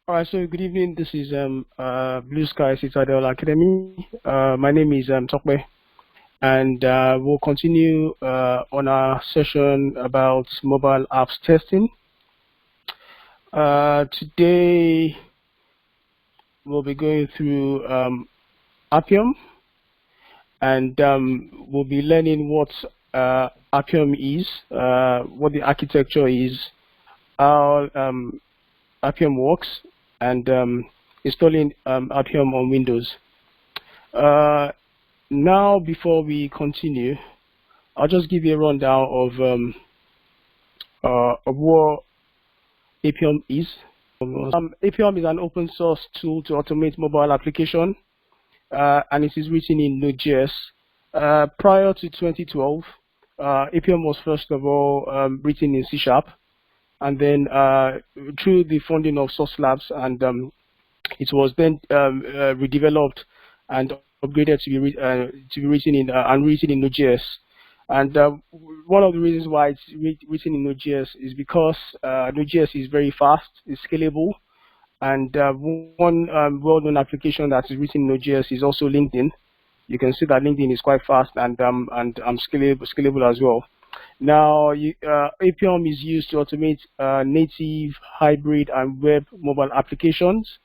All right, so good evening. This is Blue Sky Citadel Academy. My name is Tokbe, and we'll continue on our session about mobile apps testing. Today, we'll be going through Appium, and we'll be learning what Appium is, what the architecture is, how Appium works, and installing Appium on Windows. Now, before we continue, I'll just give you a rundown of what Appium is. Appium is an open source tool to automate mobile application, and it is written in Node.js. Prior to 2012, Appium was first of all written in C#, and then through the funding of Source Labs, and it was then redeveloped and upgraded to be written in written in Node.js. And one of the reasons why it's written in Node.js is because Node.js is very fast, it's scalable, and one well-known application that is written in Node.js is also LinkedIn. You can see that LinkedIn is quite fast and scalable as well. Now, Appium is used to automate native, hybrid, and web mobile applications.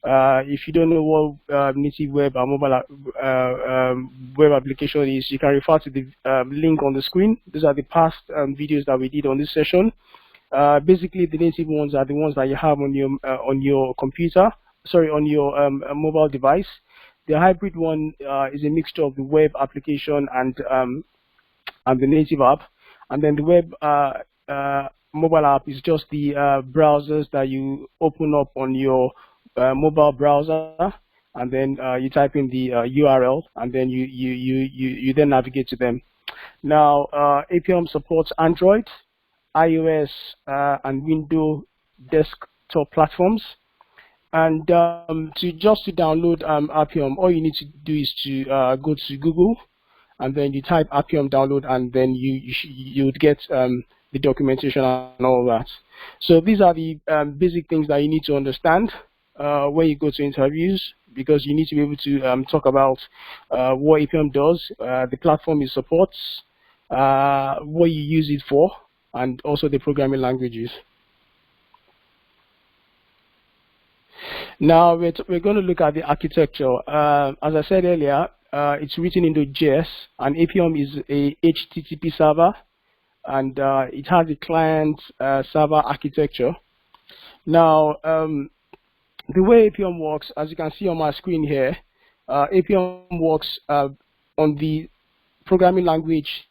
If you don't know what native web and mobile web application is, you can refer to the link on the screen. These are the past videos that we did on this session. Basically, the native ones are the ones that you have on your computer, sorry, on your mobile device. The hybrid one is a mixture of the web application and the native app. And then the web mobile app is just the browsers that you open up on your mobile browser, and then you type in the URL, and then you then navigate to them. Now, Appium supports Android, iOS, and Windows desktop platforms. And to download Appium, all you need to do is to go to Google, and then you type Appium download, and then you would get the documentation and all that. So these are the basic things that you need to understand when you go to interviews, because you need to be able to talk about what Appium does, the platform it supports, what you use it for, and also the programming languages. Now we're going to look at the architecture. As I said earlier, it's written in Node.js, and Appium is a HTTP server, and it has a client server architecture. Now, the way Appium works, as you can see on my screen here, Appium works on the programming language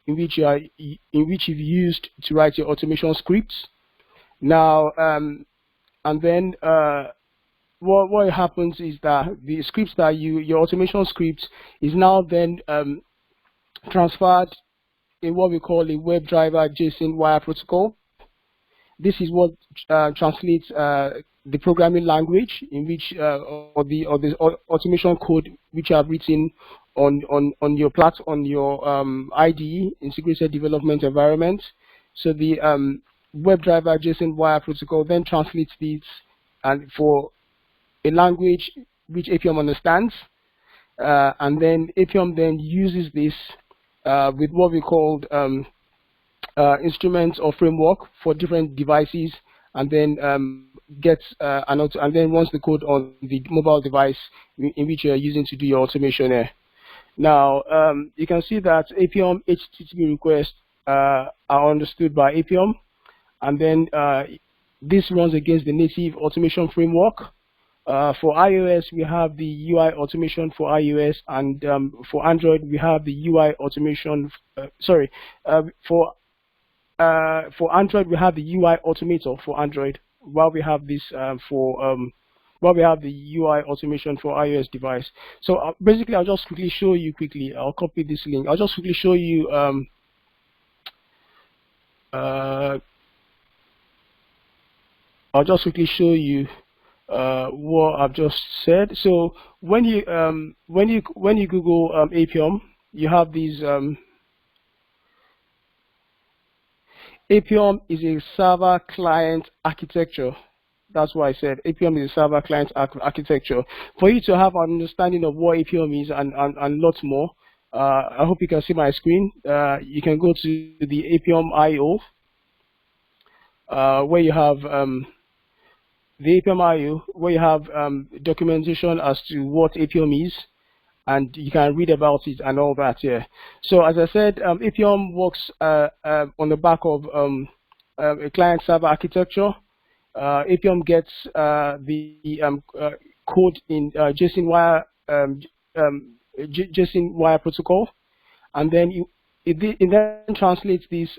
in which you've used to write your automation scripts. Now, and then what happens is that the scripts that your automation script is now then transferred in what we call a WebDriver JSON wire protocol. This is what translates the programming language in which or the automation code which you have written on your IDE, integrated development environment. So the WebDriver JSON wire protocol then translates this and for a language which Appium understands, and then Appium then uses this with what we call instruments or framework for different devices, and then gets and then runs the code on the mobile device in which you are using to do your automation there. Now, you can see that Appium HTTP requests are understood by Appium, and then this runs against the native automation framework. For iOS, we have the UI automation for iOS, and for Android, we have the UI automation. For Android, we have the UI automator for Android, while we have this while we have the UI automation for iOS device. So basically, I'll just quickly show you quickly. I'll copy this link. I'll just quickly show you. I'll just quickly show you what I've just said. So when you Google Appium, you have these. Appium is a server client architecture. That's why I said Appium is a server client architecture. For you to have an understanding of what Appium is and lots more, I hope you can see my screen. You can go to the Appium IO, where you have the Appium IO, where you have documentation as to what Appium is, and you can read about it and all that. Yeah. So as I said, Appium works on the back of a client-server architecture. Appium gets the code in JSON wire JSON wire protocol, and then it then translates this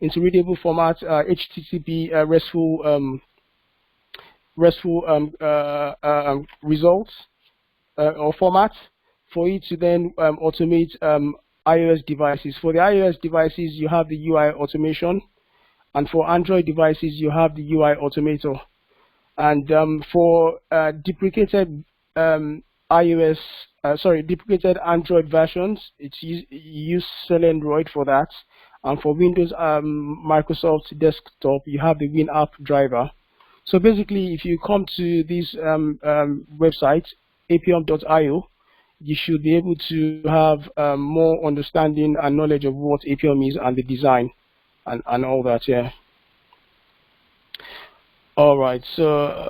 into readable format, HTTP RESTful results or format for you to then automate iOS devices. For the iOS devices, you have the UI automation, and for Android devices, you have the UI automator. And for deprecated deprecated Android versions, you use Selendroid for that. And for Windows Microsoft Desktop, you have the WinApp driver. So basically, if you come to this website, appium.io, you should be able to have more understanding and knowledge of what Appium is and the design and all that. Yeah. All right. So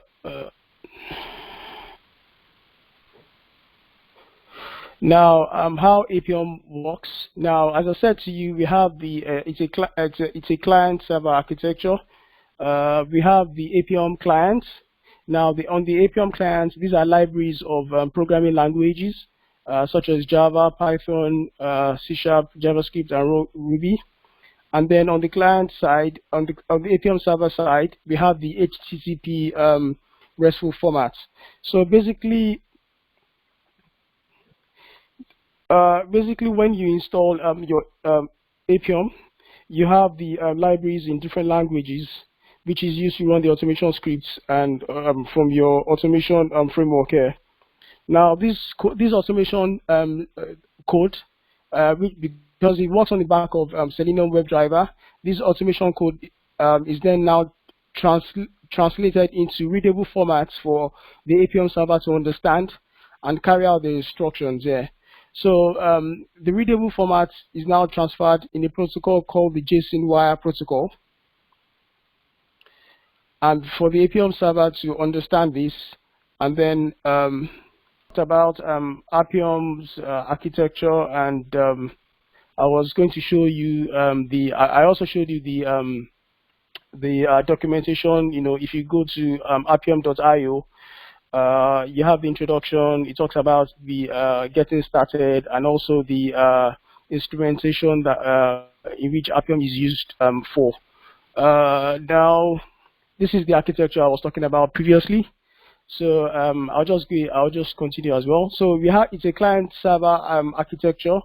now, how Appium works. Now, as I said to you, we have the it's a client server architecture. We have the Appium clients. Now, on the Appium clients, these are libraries of programming languages such as Java, Python, C#, JavaScript, and Ruby. And then on the client side, on the Appium server side, we have the HTTP RESTful formats. So basically, when you install your Appium, you have the libraries in different languages, which is used to run the automation scripts and from your automation framework here. Now, this automation code, because it works on the back of Selenium WebDriver, this automation code is then now translated into readable formats for the Appium server to understand and carry out the instructions there. So the readable format is now transferred in a protocol called the JSON wire protocol. And for the Appium server to understand this, and then about Appium's architecture, and I was going to show you I also showed you the documentation. You know, if you go to appium.io, you have the introduction. It talks about the getting started, and also the instrumentation that in which Appium is used for. Now, this is the architecture I was talking about previously. So I'll just continue as well. So it's a client server architecture.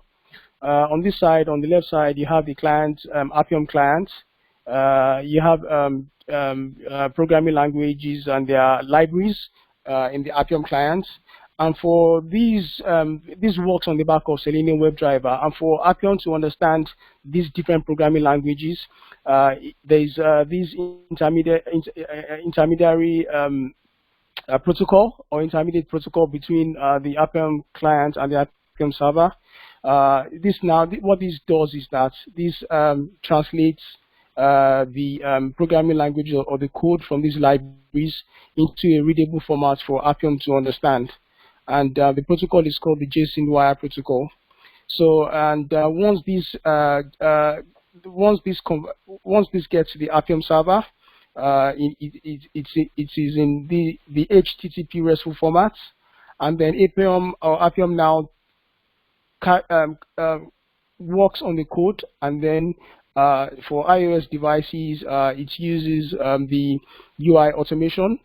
On this side, on the left side, you have the client Appium client. You have programming languages and their libraries in the Appium client. And for these, this works on the back of Selenium WebDriver. And for Appium to understand these different programming languages, there's these intermediary protocol or intermediate protocol between the Appium client and the Appium server. What this does is that this translates the programming language or the code from these libraries into a readable format for Appium to understand. And the protocol is called the JSON wire protocol. So, and once this gets to the Appium server, it is in the HTTP RESTful format, and then Appium now works on the code, and then for iOS devices, it uses the UI automation,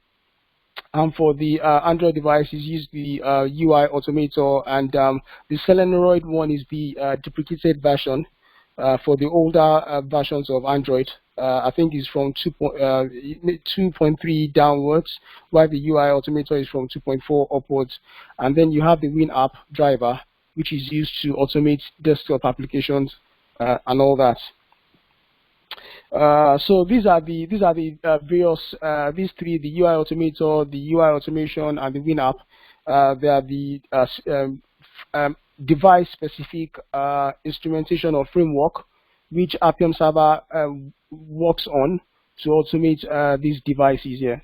and for the Android devices, use the UI automator, and the Selenoid one is the deprecated version for the older versions of Android. I think it's from 2.3 downwards, while the UI automator is from 2.4 upwards. And then you have the WinApp driver, which is used to automate desktop applications and all that. So these are the various these three: the UI Automator, the UI Automation, and the WinApp. They are the device-specific instrumentation or framework which Appium Server works on to automate these devices here.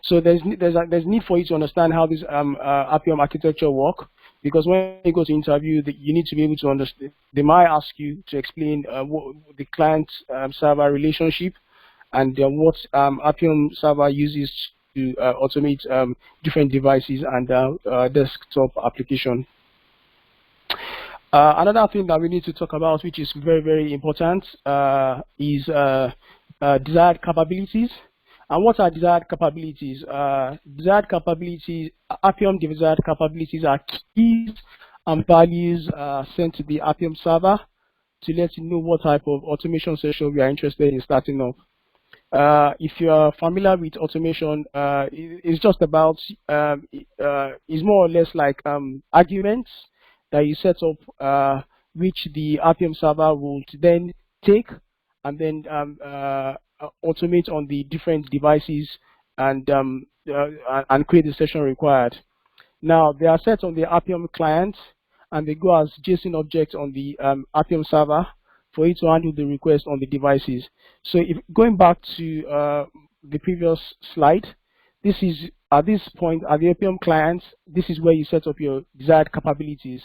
So there's need for you to understand how this Appium architecture work, because when you go to interview, you need to be able to understand. They might ask you to explain what the client server relationship and what Appium server uses to automate different devices and desktop application. Another thing that we need to talk about, which is very, very important, is desired capabilities. And what are desired capabilities? Appium desired capabilities are keys and values sent to the Appium server to let you know what type of automation session we are interested in starting up. If you are familiar with automation, it's just about, it's more or less like arguments that you set up, which the Appium server will then take and then automate on the different devices and create the session required. Now, they are set on the Appium client, and they go as JSON objects on the Appium server for it to handle the request on the devices. So, if going back to the previous slide, this is at this point at the Appium client. This is where you set up your desired capabilities,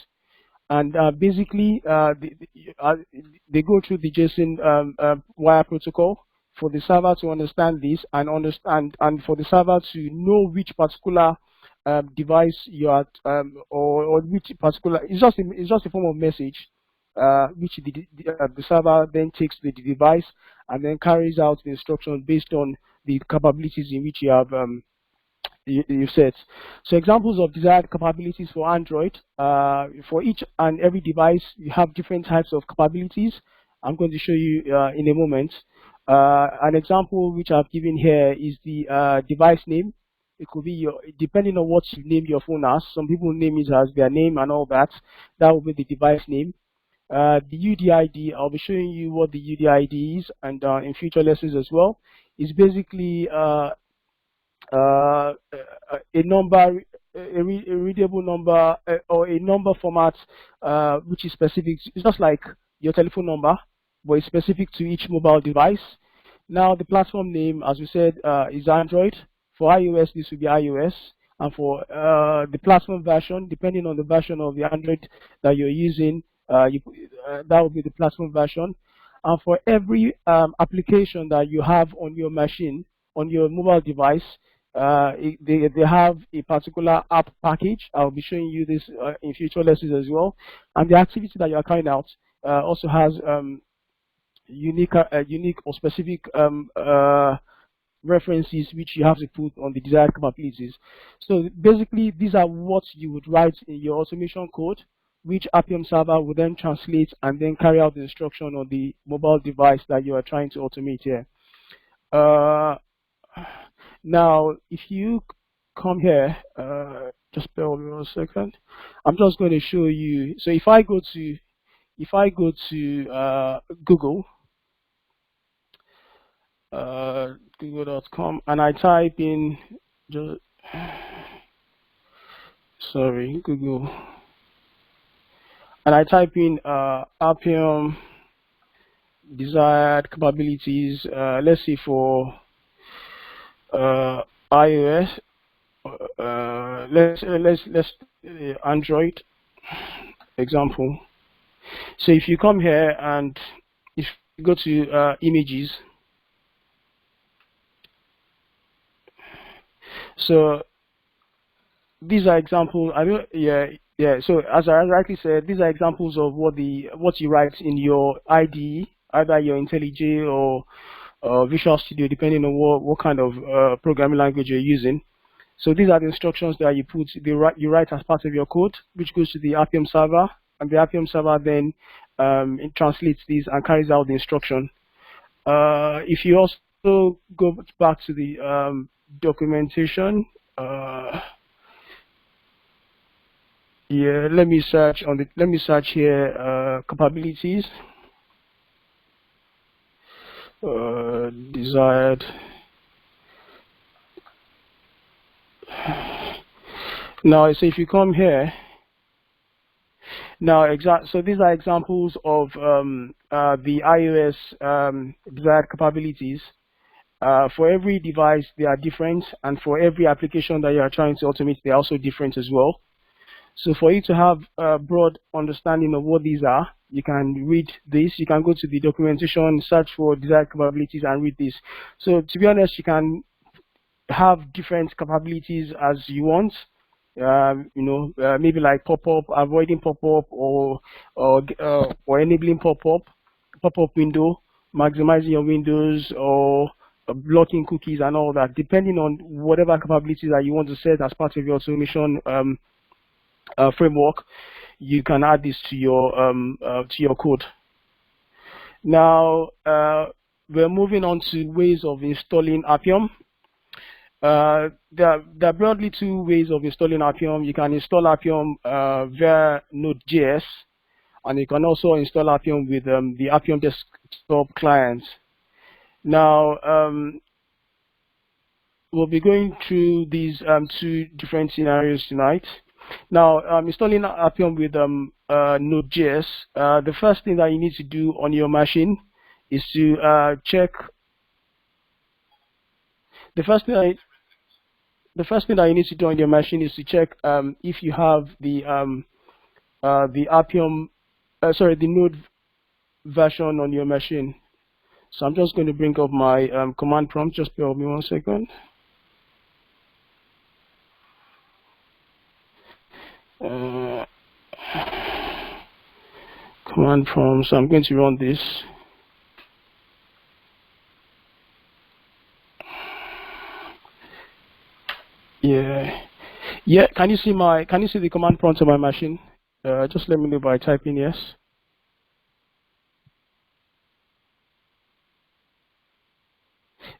and basically they go through the JSON wire protocol for the server to understand this and for the server to know which particular device you are or which particular, it's just a form of message which the server then takes to the device and then carries out the instruction based on the capabilities in which you have you set. So examples of desired capabilities for Android, for each and every device, you have different types of capabilities. I'm going to show you in a moment. An example which I've given here is the device name. It could be depending on what you name your phone as. Some people name it as their name and all that. That will be the device name. The UDID, I'll be showing you what the UDID is, and in future lessons as well. It's basically a number, a readable number, or a number format which is specific. It's just like your telephone number, but it's specific to each mobile device. Now, the platform name, as we said, is Android. For iOS, this will be iOS. And for the platform version, depending on the version of the Android that you're using, that will be the platform version. And for every application that you have on your machine, on your mobile device, they have a particular app package. I'll be showing you this in future lessons as well. And the activity that you are carrying out also has unique or specific references which you have to put on the desired capabilities. So basically, these are what you would write in your automation code, which Appium server will then translate and then carry out the instruction on the mobile device that you are trying to automate here. Now, if you come here, just bear with me 1 second. I'm just going to show you. So if I go to Google, google.com, and I type in just Google, and I type in Appium desired capabilities. Let's see for iOS. Let's Android example. So if you come here and if you go to images, so these are examples. Yeah. So as I rightly said, these are examples of what you write in your IDE, either your IntelliJ or Visual Studio, depending on what kind of programming language you're using. So these are the instructions that you write as part of your code, which goes to the Appium server, and the Appium server then it translates these and carries out the instruction. If you also go back to the documentation, yeah, let me search here capabilities. desired. Now, so if you come here, now so these are examples of the iOS desired capabilities. For every device, they are different, and for every application that you are trying to automate, they are also different as well. So for you to have a broad understanding of what these are, you can read this. You can go to the documentation, search for desired capabilities, and read this. So to be honest, you can have different capabilities as you want. Maybe like pop-up, avoiding pop-up, or enabling pop-up window, maximizing your windows, or blocking cookies and all that, depending on whatever capabilities that you want to set as part of your automation framework. You can add this to your code. Now we're moving on to ways of installing Appium. There are broadly two ways of installing Appium. You can install Appium via Node.js, and you can also install Appium with the Appium desktop client. Now, we'll be going through these two different scenarios tonight. Now, installing Appium with Node.js, the first thing that you need to do on your machine is to check. The first thing that you need to do on your machine is to check if you have the Appium, the Node version on your machine. So I'm just going to bring up my command prompt. Just bear with me 1 second. Command prompt. So I'm going to run this. Yeah. Can you see the command prompt on my machine? Just let me know by typing yes.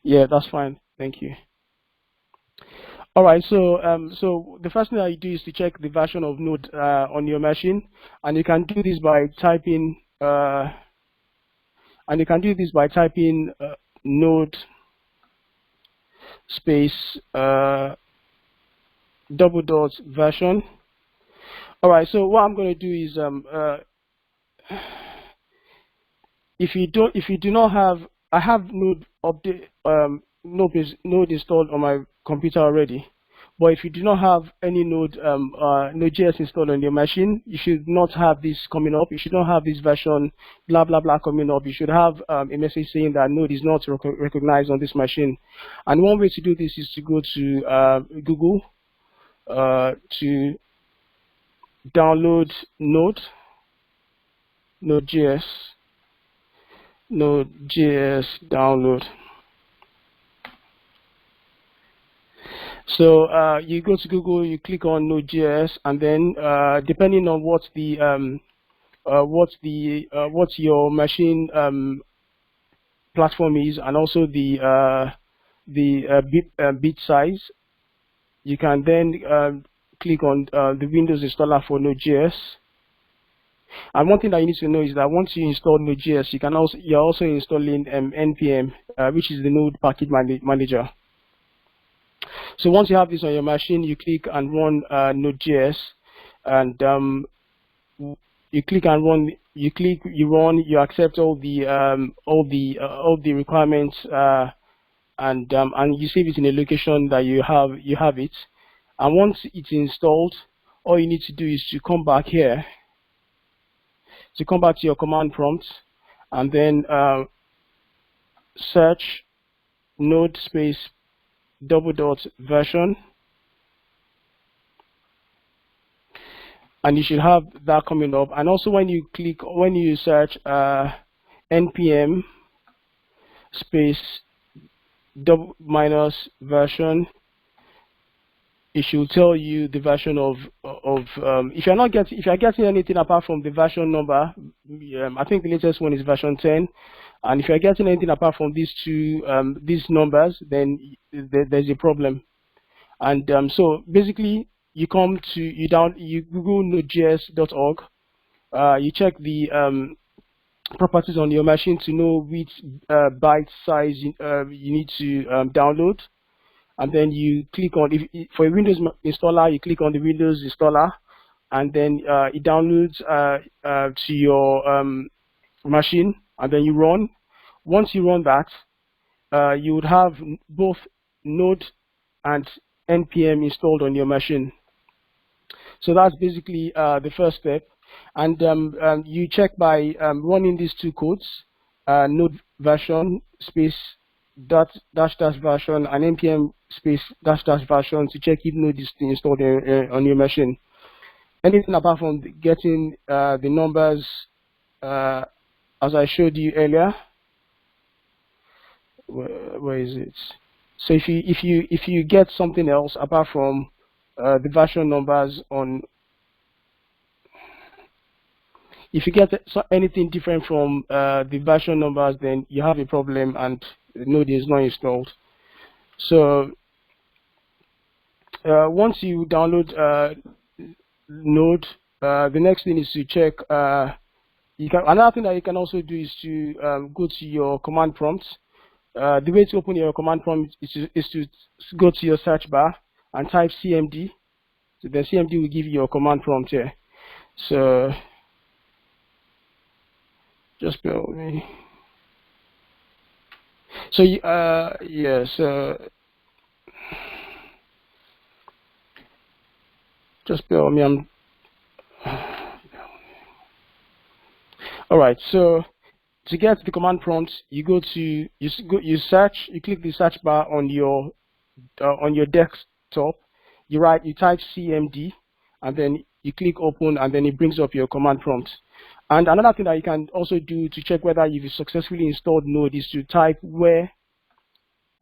Yeah, that's fine. Thank you. All right. So so the first thing that you do is to check the version of Node on your machine, and you can do this by typing Node space ..version. All right, so what I'm going to do is if you do not have, I have Node update Node installed on my computer already, but if you do not have any Node.js installed on your machine, you should not have this coming up. You should not have this version blah blah blah coming up. You should have a message saying that Node is not recognized on this machine. And one way to do this is to go to Google to download Node.js download. So you go to Google, you click on Node.js, and then depending on what your machine platform is, and also the bit size, you can then click on the Windows installer for Node.js. And one thing that you need to know is that once you install Node.js, you're also installing npm, which is the Node package manager. So once you have this on your machine, you click and run Node.js, and you accept all the requirements, and you save it in a location that you have it. And once it's installed, all you need to do is to come back here, to come back to your command prompt, and then search node space ..version, and you should have that coming up. And also when you search npm space -version, it should tell you the version of if you're getting anything apart from the version number. I think the latest one is version 10, and if you're getting anything apart from these these numbers, then there's a problem. And so basically, you Google nodejs.org, you check the properties on your machine to know which byte size you need to download. And then you click on, for a Windows installer, you click on the Windows installer, and then it downloads to your machine, and then you run. Once you run that, you would have both Node and npm installed on your machine. So that's basically the first step. And you check by running these two codes, node version space dot dash dash version and npm space dash dash version to check if node is installed on your machine. Anything apart from getting the numbers as I showed you earlier. Where is it? So if you get something else apart from the version numbers on, if you get anything different from the version numbers, then you have a problem and Node is not installed. So once you download Node, the next thing is to check. Another thing that you can also do is to go to your command prompt. The way to open your command prompt is to go to your search bar and type cmd. So the cmd will give you your command prompt here. So just bear with me. So just bear with me. All right. So to get the command prompt, you go to you search. You click the search bar on your desktop. You type cmd, and then you click open, and then it brings up your command prompt. And another thing that you can also do to check whether you've successfully installed Node is to type where.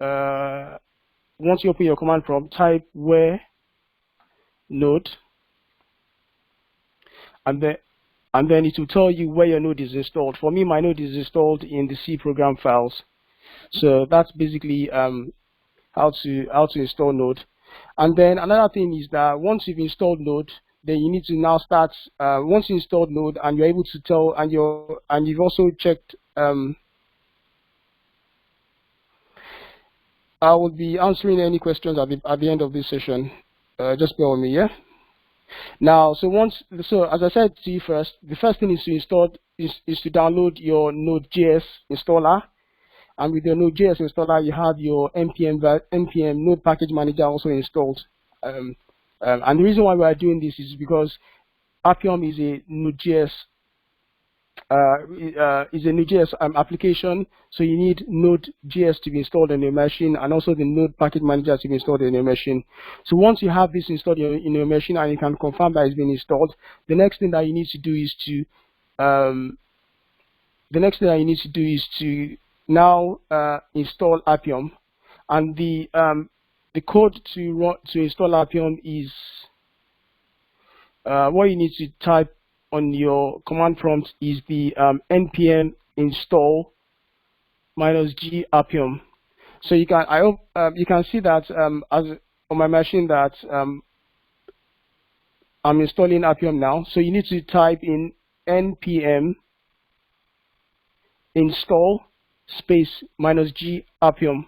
Once you open your command prompt, type where Node, and then it will tell you where your Node is installed. For me, my Node is installed in the C program files. So that's basically how to install Node. And then another thing is that once you've installed Node, then you need to now start. Once you installed Node and you're able to tell, and you've also checked. I will be answering any questions at the end of this session. Just bear with me, yeah. Now, so as I said to you first, the first thing is to download your Node.js installer, and with your Node.js installer, you have your npm Node Package Manager also installed. And the reason why we are doing this is because Appium is a Node.js application, so you need Node.js to be installed on your machine, and also the Node Package Manager to be installed on your machine. So once you have this installed in your machine and you can confirm that it's been installed, the next thing that you need to do is to now install Appium, and the code to install Appium is what you need to type on your command prompt is the npm install -g Appium. So you can see that as on my machine that I'm installing Appium now. So you need to type in npm install space -g Appium,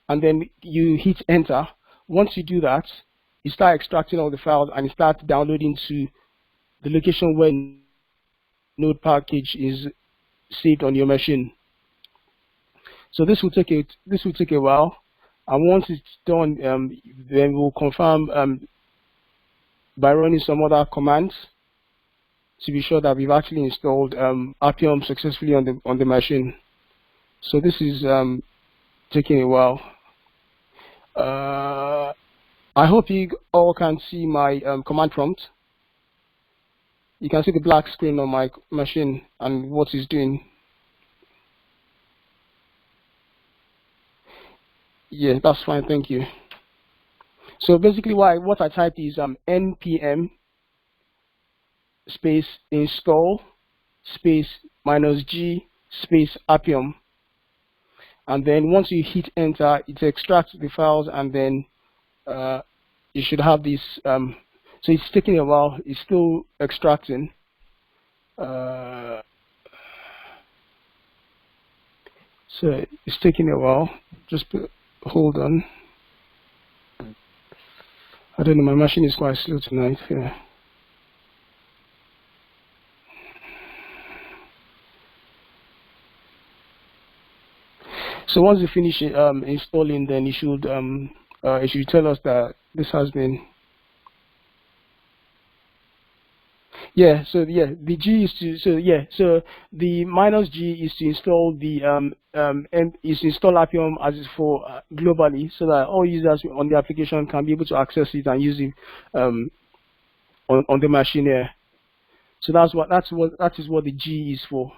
and then you hit enter. Once you do that, you start extracting all the files and you start downloading to the location where Node package is saved on your machine. So this will take a while, and once it's done, then we'll confirm by running some other commands to be sure that we've actually installed Appium successfully on the machine. So this is taking a while. I hope you all can see my command prompt. You can see the black screen on my machine and what it's doing. Yeah, that's fine, thank you. So basically what I typed is npm space install space -g space Appium. And then once you hit enter, it extracts the files, and then you should have this. So it's taking a while. It's still extracting. So it's taking a while. Hold on. I don't know, my machine is quite slow tonight. Yeah. So once you finish installing, then it should tell us that this has been. Yeah. So yeah, the G is to so the minus G is to install the is to install Appium as is for globally, so that all users on the application can be able to access it and use it on the machine here. So that is what the G is for.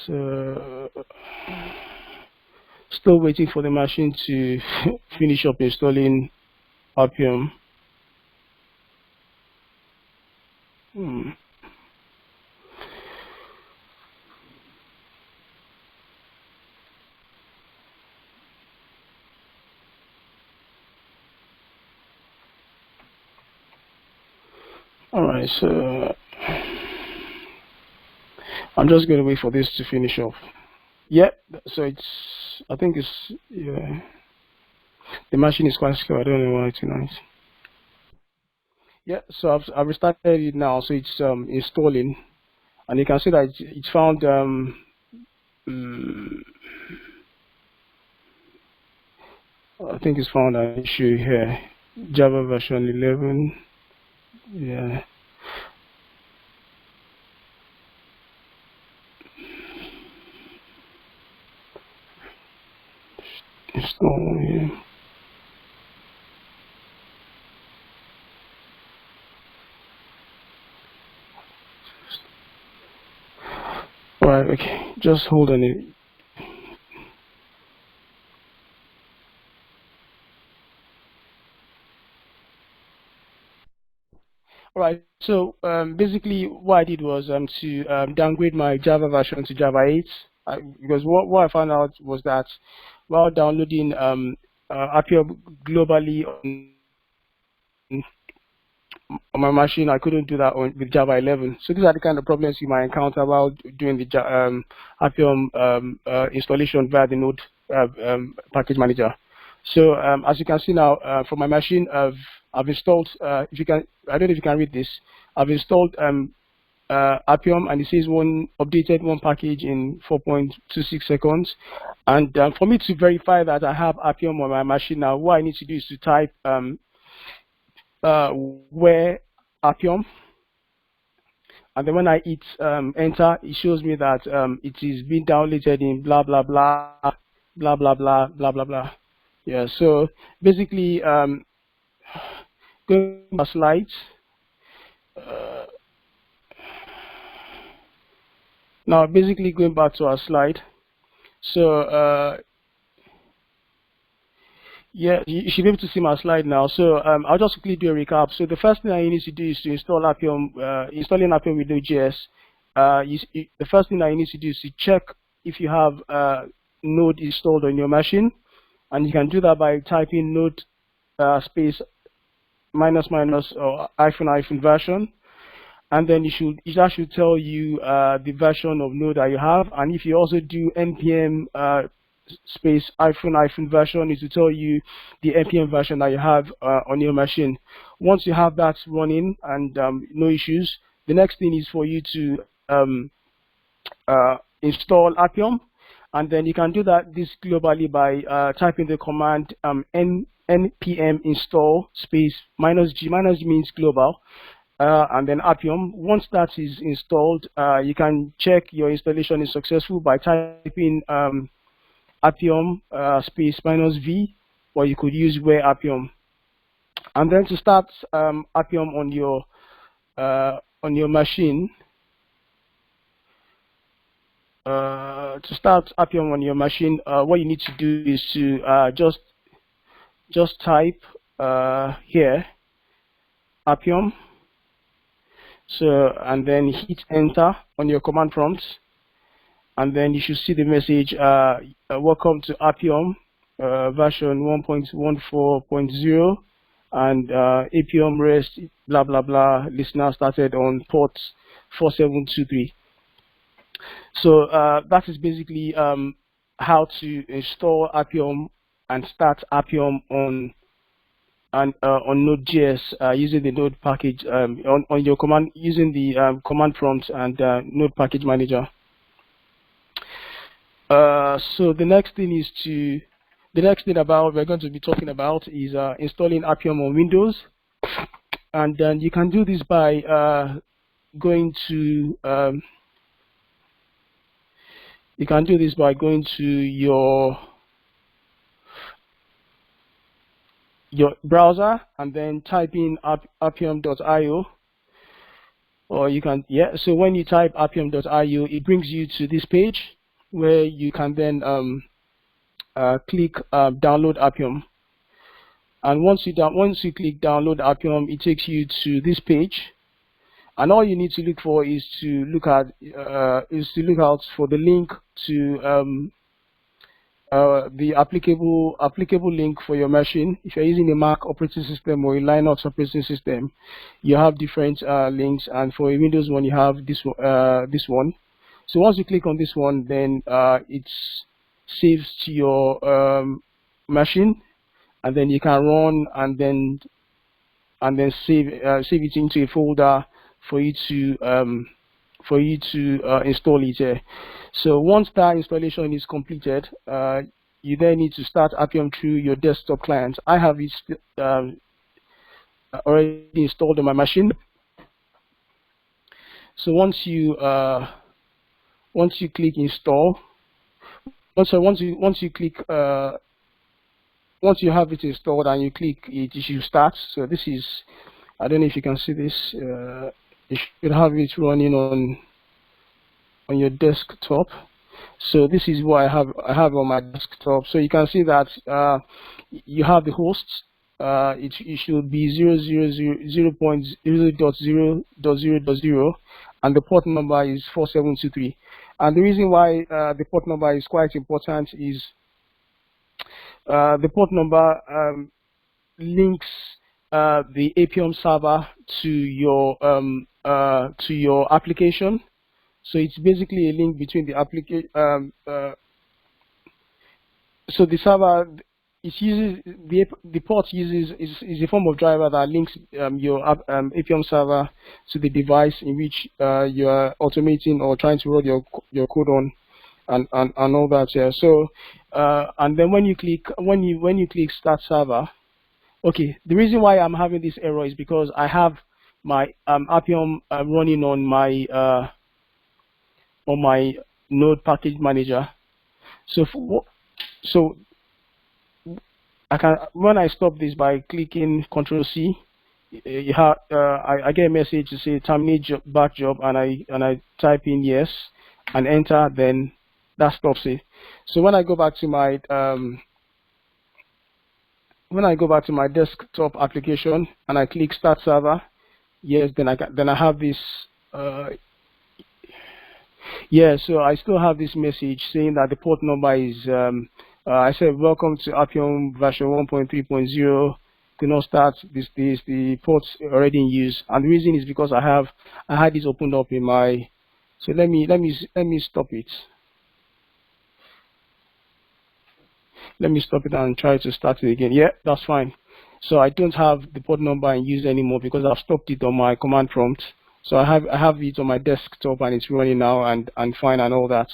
So still waiting for the machine to finish up installing Appium. All right, so I'm just going to wait for this to finish off. Yeah, so I think yeah, the machine is quite slow. I don't know why tonight. Yeah, so I've restarted it now, so it's installing, and you can see that it's found mm, I think it's found an issue here. Java version 11. Yeah. Install. Yeah. All right. Okay. Just hold on. All right. So basically, what I did was to downgrade my Java version to Java 8, because what I found out was that while downloading Appium globally on my machine, I couldn't do that with Java 11. So these are the kind of problems you might encounter while doing the Appium installation via the Node package manager. So as you can see now, for my machine, I've installed. If you can, I don't know if you can read this. I've installed Appium, and it says updated one package in 4.26 seconds. And for me to verify that I have Appium on my machine now, what I need to do is to type where Appium, and then when I hit enter, it shows me that it is being downloaded in blah blah blah blah blah blah blah blah blah. Yeah, so basically going to slides. Now basically going back to our slide. So yeah, you should be able to see my slide now. So I'll just quickly do a recap. So the first thing that you need to do is to install Appium, installing Appium with Node.js. The first thing that you need to do is to check if you have Node installed on your machine, and you can do that by typing node space minus minus or hyphen version, and then that should tell you the version of Node that you have. And if you also do npm space hyphen version, it will tell you the npm version that you have on your machine. Once you have that running and no issues, the next thing is for you to install Appium, and then you can do this globally by typing the command npm install space minus g means global, and then Appium. Once that is installed, you can check your installation is successful by typing Appium space minus v, or you could use where Appium. And then to start Appium on your machine, what you need to do is to just type here Appium. So, and then hit enter on your command prompt, and then you should see the message, welcome to Appium version 1.14.0, and Appium REST, blah blah blah. Listener started on port 4723. So that is basically how to install Appium and start Appium on Node.js using the Node package on your command using the command prompt and Node package manager. So the next thing about we're going to be talking about is installing Appium on Windows, and then you can do this by going to your browser and then type in appium.io, or you can so when you type appium.io, it brings you to this page where you can then click download Appium. And once you click download Appium, it takes you to this page, and all you need to look for is to look out for the link to the applicable link for your machine. If you're using a Mac operating system or a Linux operating system, you have different links, and for a Windows one, you have this one. So once you click on this one, then it saves to your machine, and then you can run and then save it into a folder for you to install it here. So once that installation is completed, you then need to start Appium through your desktop client. I have it already installed on my machine. So once you click install, once you have it installed and you click it, you should start. So this is, I don't know if you can see this. You should have it running on your desktop. So this is what I have on my desktop. So you can see that you have the hosts. It should be 0.0.0.0.0, and the port number is 4723. And the reason why the port number is quite important is the port number links the Appium server to your application. So it's basically a link between the application. So the server the port is a form of driver that links your Appium server to the device in which you are automating or trying to run your code on, and all that. Yeah. So and then when you click start server. Okay, the reason why I'm having this error is because I have my Appium running on my Node package manager. So I can, when I stop this by clicking Control C, you have I get a message to say terminate back job, and I type in yes and enter, then that stops it. So when I go back to my desktop application and I click start server, yes, then I have this so I still have this message saying that the port number is I said welcome to Appium version 1.3.0. Do not start the port's already in use, and the reason is because I had this opened up in my, so let me stop it. Let me stop it and try to start it again. Yeah, that's fine. So I don't have the port number in use anymore because I've stopped it on my command prompt. So I have it on my desktop and it's running now and fine and all that.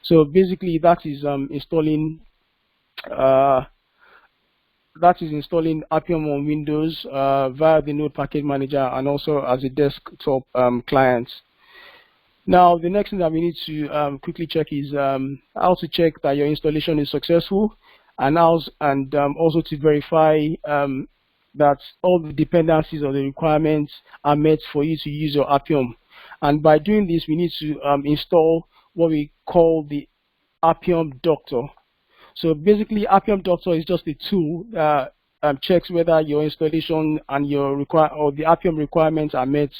So basically that is installing Appium on Windows via the Node package manager and also as a desktop client. Now the next thing that we need to quickly check is how to check that your installation is successful, and also to verify that all the dependencies or the requirements are met for you to use your Appium. And by doing this, we need to install what we call the Appium Doctor. So basically, Appium Doctor is just a tool that checks whether your installation and the Appium requirements are met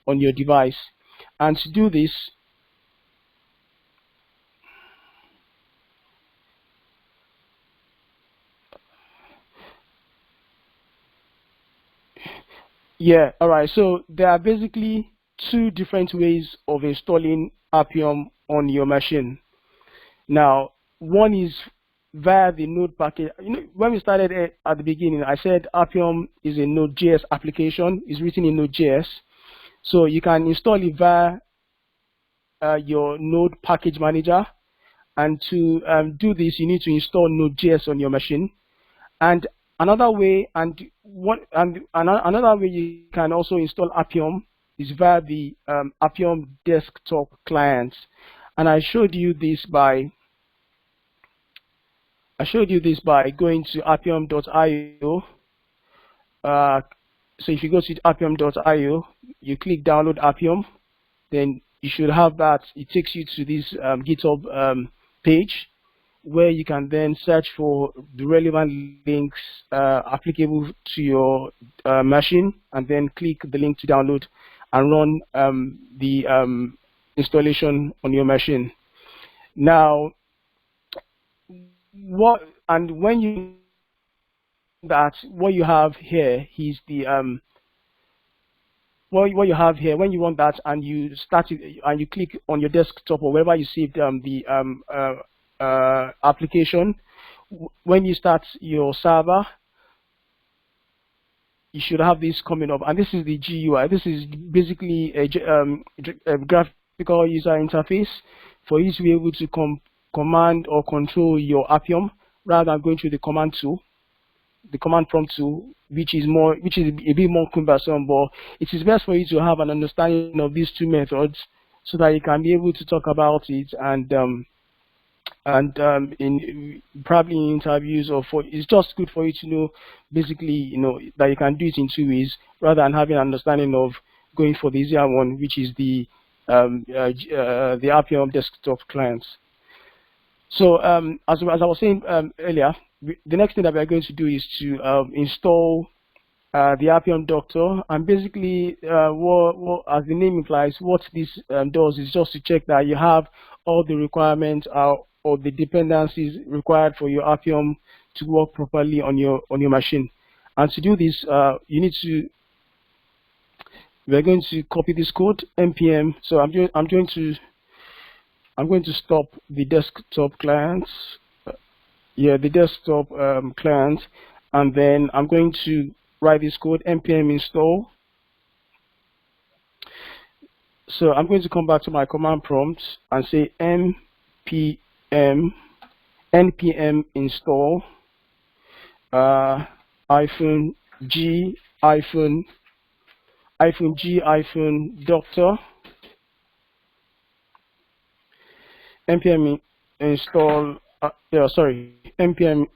on your device. And to do this, Yeah, all right. So there are basically two different ways of installing Appium on your machine. Now, one is via the Node package. You know, when we started at the beginning, I said Appium is a Node.js application. It's written in Node.js. So you can install it via your Node package manager. And to do this, you need to install Node.js on your machine. And another way, another way you can also install Appium is via the Appium desktop client. And I showed you this by going to appium.io. Uh, so if you go to appium.io, you click download Appium, then you should have that. It takes you to this GitHub page where you can then search for the relevant links applicable to your machine, and then click the link to download and run the installation on your machine. Now, when you what you have here is the what you have here. When you run that and you start it and you click on your desktop or wherever you saved the application, when you start your server, you should have this coming up, and this is the GUI. This is basically a graphical user interface for you to be able to command or control your Appium rather than going through the command prompt tool, which is a bit more cumbersome. But it is best for you to have an understanding of these two methods so that you can be able to talk about it and in probably in interviews, or it's just good for you to know basically, that you can do it in two ways rather than having an understanding of going for the easier one, which is the Appium desktop clients. So as I was saying earlier, the next thing that we are going to do is to install the Appium Doctor, and basically what as the name implies, what this does is just to check that you have all the requirements or the dependencies required for your Appium to work properly on your machine. And to do this, we're going to copy this code npm. So I'm going to stop the desktop clients. The desktop client, and then I'm going to write this code npm install. So I'm going to come back to my command prompt and say npm install -g doctor npm install npm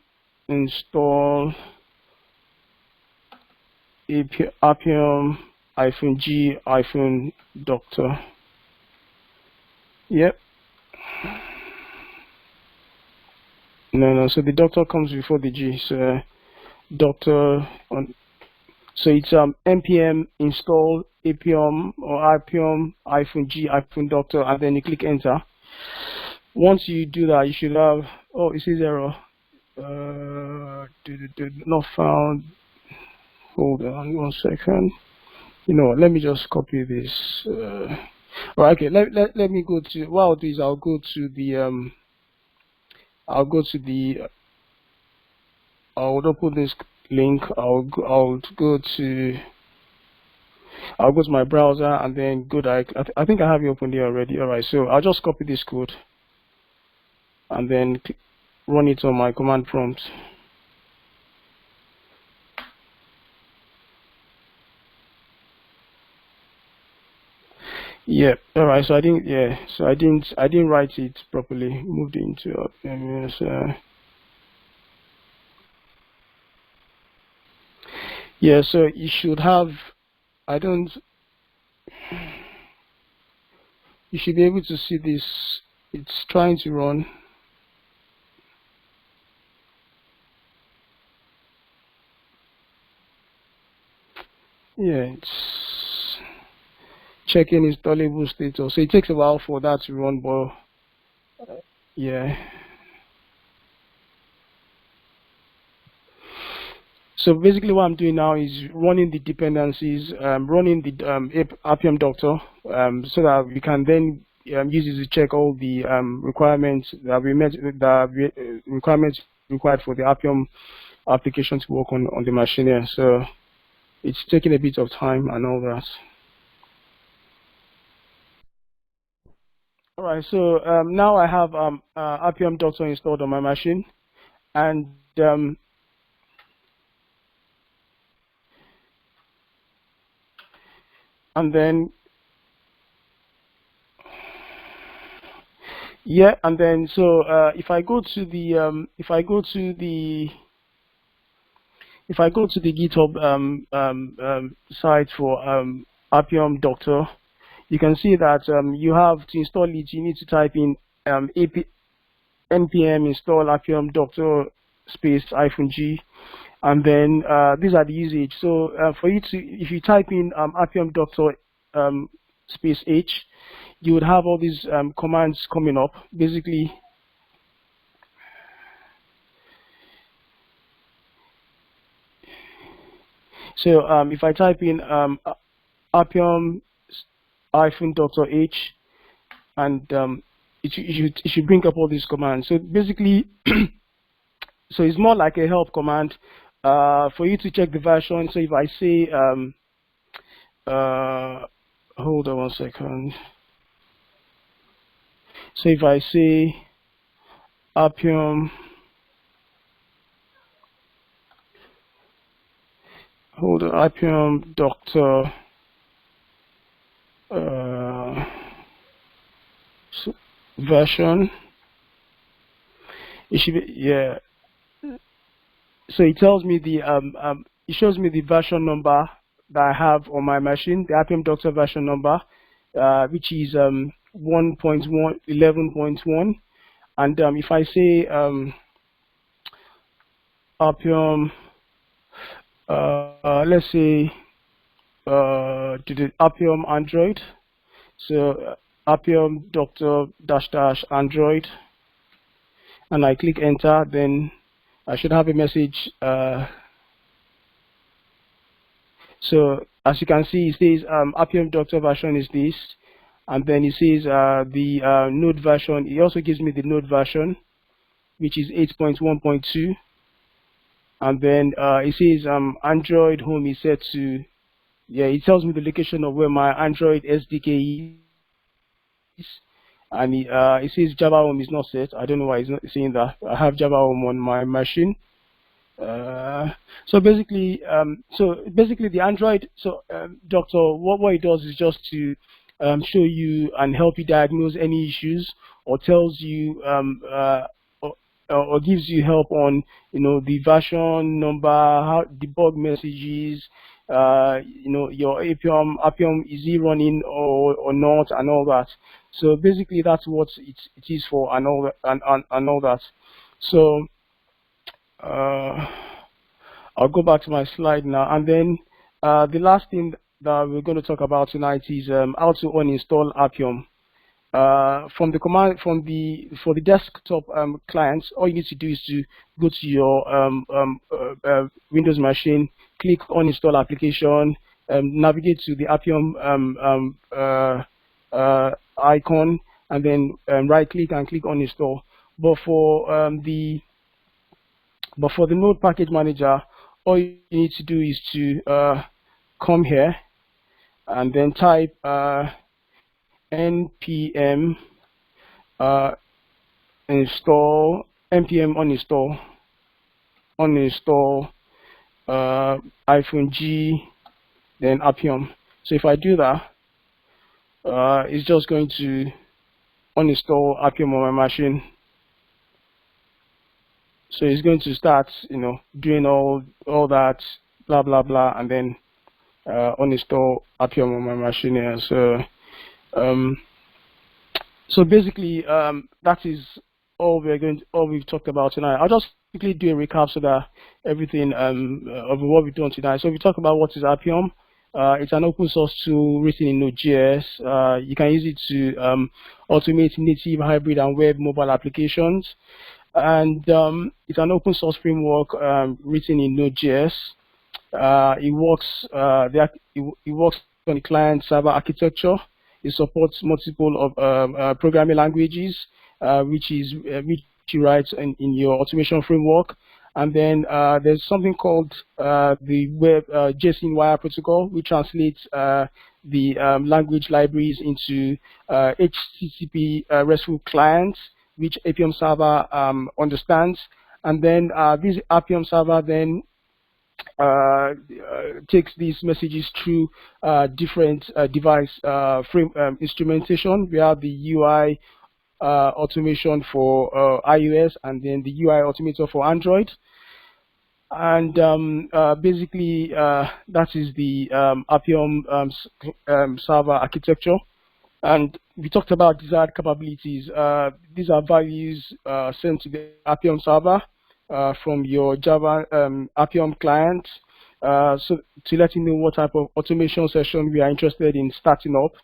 install Appium -g doctor. Yep. No, so the doctor comes before the G. So doctor on. So it's npm install Appium or Appium -g doctor, and then you click enter. Once you do that, you should have, oh, it says error. Not found. Hold on 1 second. Let me just copy this. All right, okay. Let me go to. What I'll do is I'll go to the I'll open this link. I'll go to my browser, and then I think I have it open here already. All right, so I'll just copy this code and then run it on my command prompt. Yeah. All right. So I didn't write it properly. Moved it into yeah. So you should have. You should be able to see this. It's trying to run. Yeah, it's checking installable status. So it takes a while for that to run, but yeah. So basically what I'm doing now is running the dependencies, running the Appium Doctor, so that we can then use it to check all the requirements that we met, requirements required for the Appium application to work on the machine here. So it's taking a bit of time and all that. All right, so now I have Appium Doctor installed on my machine, and then yeah, and then so if I go to the GitHub site for Appium Doctor, you can see that you have to install it. You need to type in npm install Appium Doctor space -g, and then these are the usage. So for you to, if you type in Appium Doctor space h, you would have all these commands coming up. Basically, so if I type in Appium -Doctor h, and it should bring up all these commands. So basically, so it's more like a help command for you to check the version. So if I say hold on one second. So if I say Appium, hold on, Appium Doctor version, it should be, yeah. So it tells me the it shows me the version number that I have on my machine, the Appium Doctor version number, which is 1.11.1, and if I say Appium, let's say to the Appium Android, so Appium Doctor -- Android, and I click enter, then I should have a message. So as you can see, it says Appium Doctor version is this, and then it says the node version. It also gives me the node version, which is 8.1.2, and then it says Android home is set to, yeah, it tells me the location of where my Android SDK is, and it says Java home is not set. I don't know why it's not saying that. I have Java home on my machine. So basically the Android Doctor, what it does is just to show you and help you diagnose any issues, or tells you or gives you help on, you know, the version number, how debug messages, you know, your Appium is it running or not, and all that. So basically that's what it is for, and all that, and all that. So I'll go back to my slide now, and then the last thing that we're going to talk about tonight is how to uninstall Appium. From the command, for the desktop clients, all you need to do is to go to your Windows machine, click on install application, navigate to the Appium icon, and then right click and click on install. But for the node package manager, all you need to do is to come here and then type npm install, npm uninstall -g, then Appium. So if I do that, it's just going to uninstall Appium on my machine. So it's going to start, you know, doing all that, blah blah blah, and then uninstall Appium on my machine here. So basically that is all we've talked about tonight. I'll just quickly do a recap so that everything of what we've done tonight. So we talked about what is Appium. It's an open source tool written in Node.js. You can use it to automate native, hybrid, and web mobile applications. and it's an open source framework written in Node.js. It works on the client server architecture. It supports multiple of programming languages, which you write in your automation framework. And then there's something called the web JSON wire protocol, which translates the language libraries into HTTP RESTful clients, which Appium server understands. And then this Appium server then takes these messages through different device frame instrumentation. We have the UI automation for iOS, and then the UI automator for Android. And basically, that is the Appium server architecture. And we talked about desired capabilities. These are values sent to the Appium server from your Java Appium client. So to let you know what type of automation session we are interested in starting up.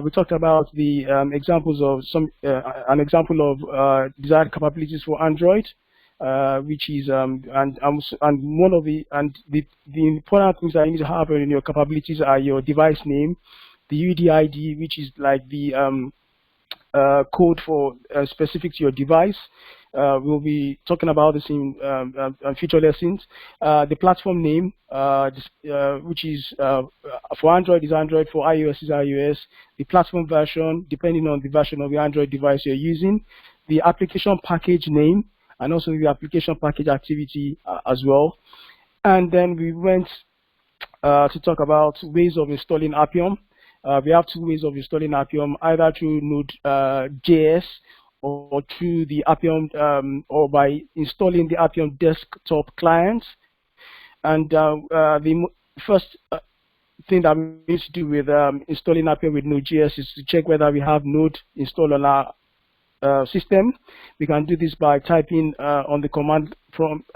We talked about the examples of an example of desired capabilities for Android, which is and one of the important things that you need to have in your capabilities are your device name, the UDID, which is like the code for specific to your device. We'll be talking about this in future lessons. The platform name, which is for Android is Android, for iOS is iOS. The platform version, depending on the version of the Android device you're using. The application package name, and also the application package activity as well. And then we went to talk about ways of installing Appium. We have two ways of installing Appium, either through Node.js or through the Appium, or by installing the Appium desktop client. And the first thing that we need to do with installing Appium with Node.js is to check whether we have Node installed on our system. We can do this by typing on the command prompt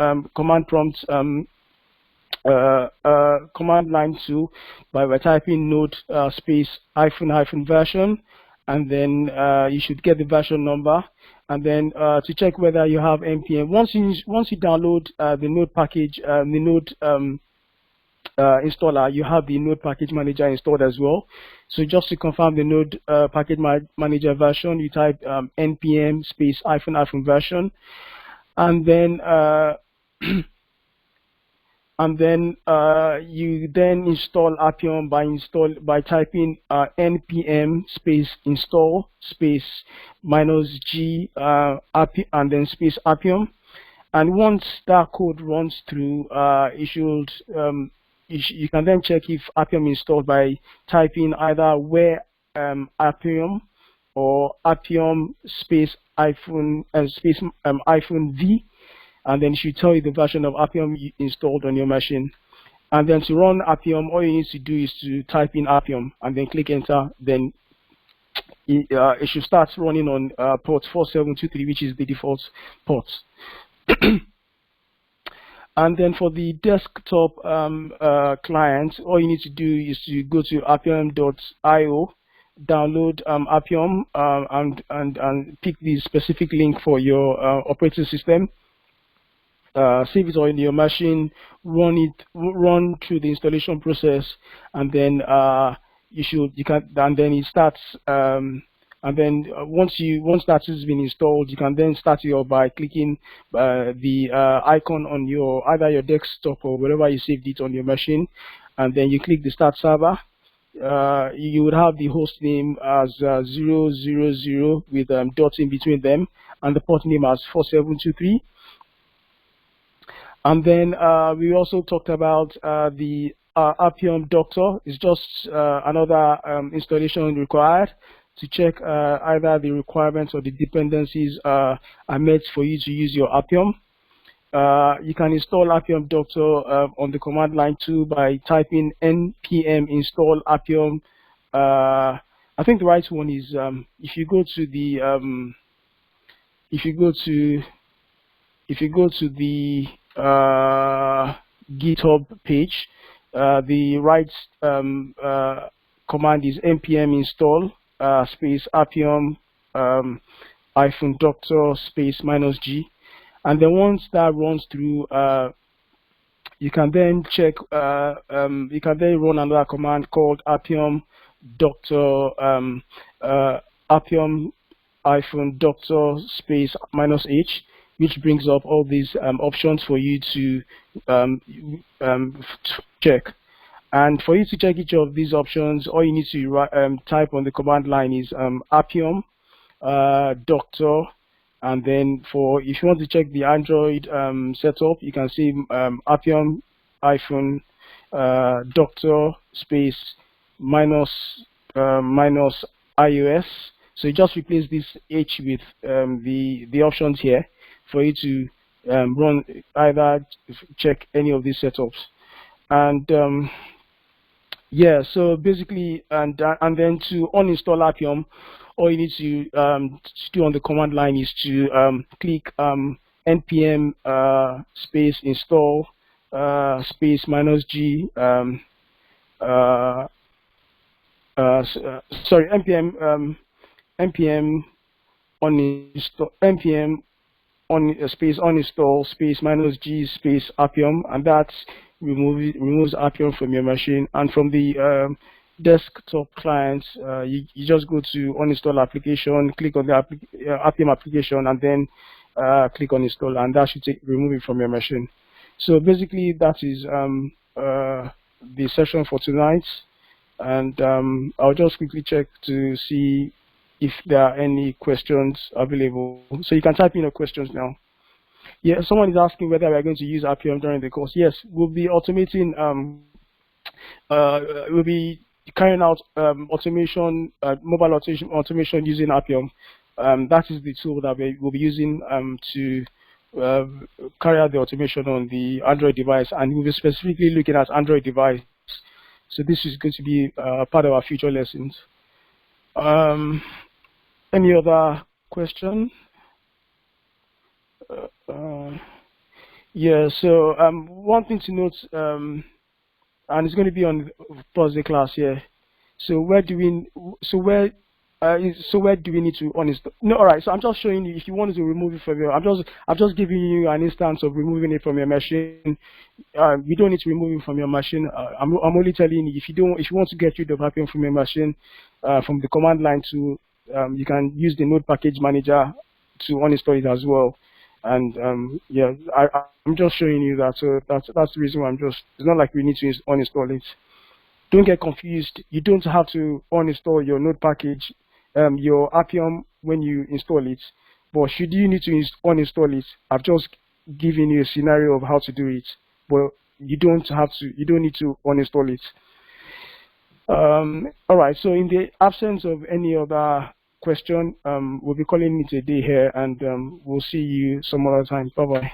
command line 2 by typing node space -- version, and then you should get the version number. And then to check whether you have npm, once you download the node package, the node installer, you have the node package manager installed as well. So just to confirm the node package manager version, you type npm space -- version, and then you then install Appium by typing npm space install space -g and then space Appium. And once that code runs through, you can then check if Appium installed by typing either where Appium or Appium space -v, and then it should tell you the version of Appium you installed on your machine. And then to run Appium, all you need to do is to type in Appium and then click enter. Then it should start running on port 4723, which is the default port. And then for the desktop client, all you need to do is to go to appium.io, download Appium, and pick the specific link for your operating system. Save it on your machine, run through the installation process, and then it starts. And then once that has been installed, you can then start it by clicking the icon on either your desktop or wherever you saved it on your machine, and then you click the start server. You would have the host name as 000 with dots in between them, and the port name as 4723. And then we also talked about the Appium Doctor. It's just another installation required to check either the requirements or the dependencies are met for you to use your Appium. You can install Appium Doctor on the command line too by typing npm install Appium. I think the right one is if you go to the GitHub page, the right command is npm install space Appium hyphen doctor space minus G. And then once that runs through, you can then check, you can then run another command called Appium doctor, Appium hyphen doctor space minus H, which brings up all these options for you to check. And for you to check each of these options, all you need to type on the command line is Appium doctor, and then if you want to check the Android setup, you can see Appium hyphen doctor space minus minus iOS. So you just replace this H with the options here for you to run either check any of these setups. And yeah, so basically, and then to uninstall Appium, all you need to do on the command line is to click npm space install space minus G sorry, npm uninstall npm space uninstall space minus G space Appium, and that removes Appium from your machine. And from the desktop client, you just go to uninstall application, click on the Appium application, and then click on install, and that should remove it from your machine. So basically, that is the session for tonight. And I'll just quickly check to see if there are any questions available. So you can type in your questions now. Yeah, someone is asking whether we are going to use Appium during the course. Yes, we'll be automating, we'll be carrying out automation, mobile automation using Appium. That is the tool that we'll be using to carry out the automation on the Android device, and we'll be specifically looking at Android device. So this is going to be part of our future lessons. Any other question? Yeah, so one thing to note, and it's going to be on Thursday class here. So where do we need to uninstall? No, all right. So I'm just showing you if you wanted to remove it from your. I'm just giving you an instance of removing it from your machine. You don't need to remove it from your machine. I'm only telling you if you want to get rid of Appium from your machine, from the command line to you can use the Node Package Manager to uninstall it as well. And yeah, I'm just showing you that. So that's the reason why it's not like we need to uninstall it. Don't get confused. You don't have to uninstall your Node package, your Appium when you install it. But should you need to uninstall it, I've just given you a scenario of how to do it. But you don't need to uninstall it. All right. So in the absence of any other question, we'll be calling it a day here, and we'll see you some other time. Bye bye.